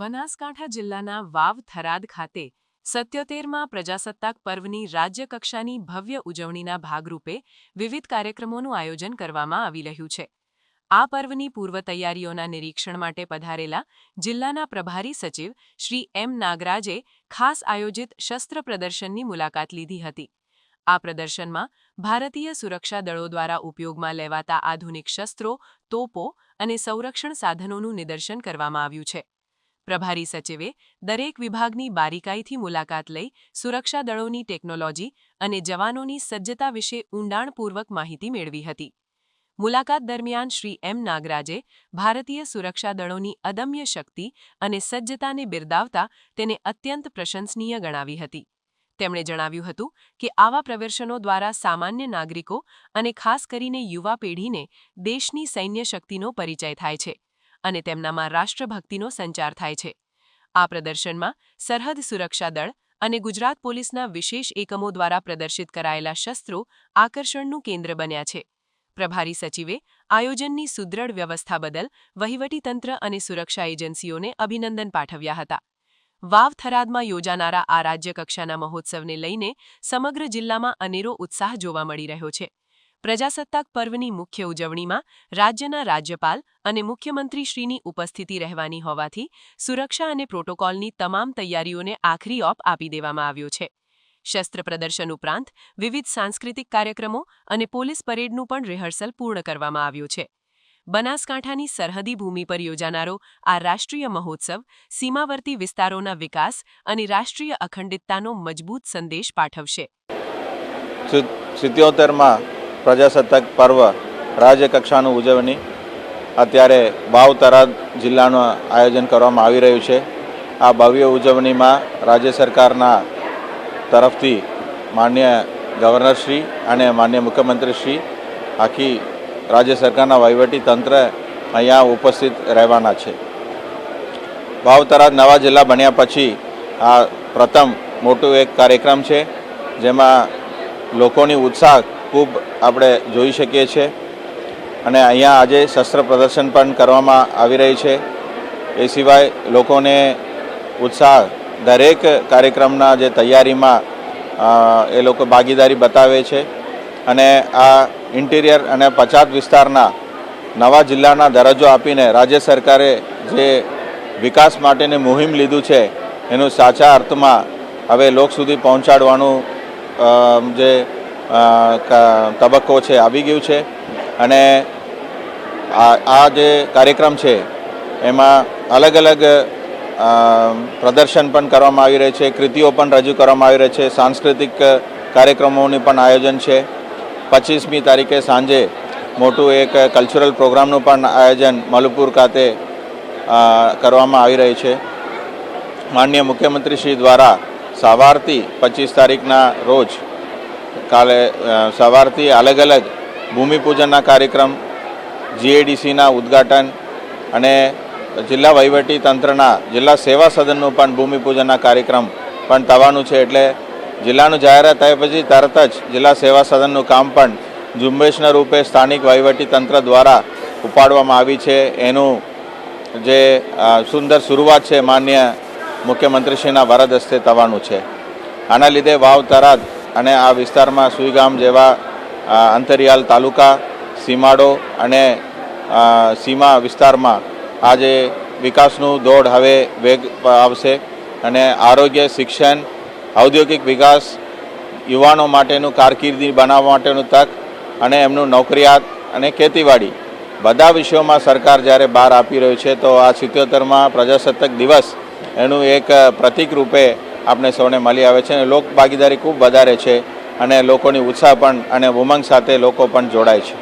બનાસકાંઠા જિલ્લાના વાવ થરાદ ખાતે 77મા પ્રજાસત્તાક પર્વની રાજ્યકક્ષાની ભવ્ય ઉજવણીના ભાગરૂપે વિવિધ કાર્યક્રમોનું આયોજન કરવામાં આવી રહ્યું છે। આ પર્વની પૂર્વ તૈયારીઓના નિરીક્ષણ માટે પધારેલા જિલ્લાના પ્રભારી સચિવ શ્રી એમ નાગરાજે ખાસ આયોજિત શસ્ત્ર પ્રદર્શનની મુલાકાત લીધી હતી। આ પ્રદર્શનમાં ભારતીય સુરક્ષા દળો દ્વારા ઉપયોગમાં લેવાતા આધુનિક શસ્ત્રો, તોપો અને સંરક્ષણ સાધનોનું નિદર્શન કરવામાં આવ્યું છે। પ્રભારી સચિવે દરેક વિભાગની બારીકાઈથી મુલાકાત લઈ સુરક્ષા દળોની ટેકનોલોજી અને જવાનોની સજ્જતા વિશે ઊંડાણપૂર્વક માહિતી મેળવી હતી। મુલાકાત દરમિયાન શ્રી એમ નાગરાજે ભારતીય સુરક્ષા દળોની અદમ્ય શક્તિ અને સજ્જતાને બિરદાવતા તેને અત્યંત પ્રશંસનીય ગણાવી હતી। તેમણે જણાવ્યું હતું કે આવા પ્રદર્શનો દ્વારા સામાન્ય નાગરિકો અને ખાસ કરીને યુવા પેઢીને દેશની સૈન્ય શક્તિનો પરિચય થાય છે અને તેમનામાં રાષ્ટ્રભક્તિનો સંચાર થાય છે। આ પ્રદર્શનમાં સરહદ સુરક્ષા દળ અને ગુજરાત પોલીસના વિશેષ એકમો દ્વારા પ્રદર્શિત કરાયેલા શસ્ત્રો આકર્ષણનું કેન્દ્ર બન્યા છે। પ્રભારી સચિવે આયોજનની સુદૃઢ વ્યવસ્થા બદલ વહીવટીતંત્ર અને સુરક્ષા એજન્સીઓને અભિનંદન પાઠવ્યા હતા। વાવ થરાદમાં યોજાનારા આ રાજ્યકક્ષાના મહોત્સવને લઈને સમગ્ર જિલ્લામાં અનેરો ઉત્સાહ જોવા મળી રહ્યો છે। પ્રજાસત્તાક પર્વની મુખ્ય ઉજવણીમાં રાજ્યના રાજ્યપાલ અને મુખ્યમંત્રીશ્રીની ઉપસ્થિતિ રહેવાની હોવાથી સુરક્ષા અને પ્રોટોકોલની તમામ તૈયારીઓને આખરી ઓપ આપી દેવામાં આવ્યો છે। શસ્ત્ર પ્રદર્શન ઉપરાંત વિવિધ સાંસ્કૃતિક કાર્યક્રમો અને પોલીસ પરેડનું પણ રિહર્સલ પૂર્ણ કરવામાં આવ્યું છે। બનાસકાંઠાની સરહદી ભૂમિ પર યોજાનારો આ રાષ્ટ્રીય મહોત્સવ સીમાવર્તી વિસ્તારોના વિકાસ અને રાષ્ટ્રીય અખંડિતતાનો મજબૂત સંદેશ પાઠવશે। 77મા પ્રજાસત્તાક પર્વ રાજ્યકક્ષાનું ઉજવણી અત્યારે વાવ થરાદ જિલ્લાનું આયોજન કરવામાં આવી રહ્યું છે। આ ભવ્ય ઉજવણીમાં રાજ્ય સરકારના તરફથી માનનીય ગવર્નરશ્રી અને માનનીય મુખ્યમંત્રીશ્રી આખી રાજ્ય સરકારના વહીવટી તંત્ર અહીંયા ઉપસ્થિત રહેવાના છે। વાવ થરાદ નવા જિલ્લા બન્યા પછી આ પ્રથમ મોટું એક કાર્યક્રમ છે જેમાં લોકોની ઉત્સાહ ખૂબ આપણે જોઈ શકીએ છીએ અને અહીંયા આજે શસ્ત્ર પ્રદર્શન પણ કરવામાં આવી રહી છે। એ સિવાય લોકોને ઉત્સાહ દરેક કાર્યક્રમના જે તૈયારીમાં એ લોકો ભાગીદારી બતાવે છે અને આ ઇન્ટિરિયર અને પછાત વિસ્તારના નવા જિલ્લાના દરજ્જો આપીને રાજ્ય સરકારે જે વિકાસ માટેની મુહિમ લીધું છે એનું સાચા અર્થમાં હવે લોક સુધી પહોંચાડવાનું જે તબક્કો છે આવી ગયું છે અને આ જે કાર્યક્રમ છે એમાં અલગ અલગ પ્રદર્શન પણ કરવામાં આવી રહી છે, કૃતિઓ પણ રજૂ કરવામાં આવી રહી છે, સાંસ્કૃતિક કાર્યક્રમોનું પણ આયોજન છે। 25મી તારીખે સાંજે મોટું એક કલ્ચરલ પ્રોગ્રામનું પણ આયોજન મલુપુર ખાતે કરવામાં આવી રહી છે। માનનીય મુખ્યમંત્રીશ્રી દ્વારા સવારથી 25 તારીખના રોજ કાલે સવારથી અલગ અલગ ભૂમિપૂજનના કાર્યક્રમ, જીએડીસીના ઉદ્ઘાટન અને જિલ્લા વહીવટી તંત્રના જિલ્લા સેવા સદનનું પણ ભૂમિપૂજનના કાર્યક્રમ પણ થવાનું છે। એટલે જિલ્લાનું જાહેરાત થયા પછી તરત જ જિલ્લા સેવા સદનનું કામ પણ ઝુંબેશના રૂપે સ્થાનિક વહીવટી તંત્ર દ્વારા ઉપાડવામાં આવી છે। એનું જે સુંદર શરૂઆત છે માનનીય મુખ્યમંત્રીશ્રીના વરદ હસ્તે થવાનું છે। આના લીધે વાવ થરાદ અને આ વિસ્તારમાં સુઈગામ જેવા અંતરિયાળ તાલુકા, સીમાડો અને સીમા વિસ્તારમાં આજે વિકાસનું દોડ હવે વેગ આવશે અને આરોગ્ય, શિક્ષણ, ઔદ્યોગિક વિકાસ, યુવાનો માટેનું કારકિર્દી બનાવવા માટેનું તક અને એમનું નોકરિયાત અને ખેતીવાડી બધા વિષયોમાં સરકાર જ્યારે બહાર આપી રહ્યું છે તો આ 77મા પ્રજાસત્તાક દિવસ એનું એક પ્રતીક રૂપે આપણે સૌને મળી આવે છે અને લોક ભાગીદારી ખૂબ વધારે છે અને લોકોની ઉત્સાહ પણ અને ઉમંગ સાથે લોકો પણ જોડાય છે।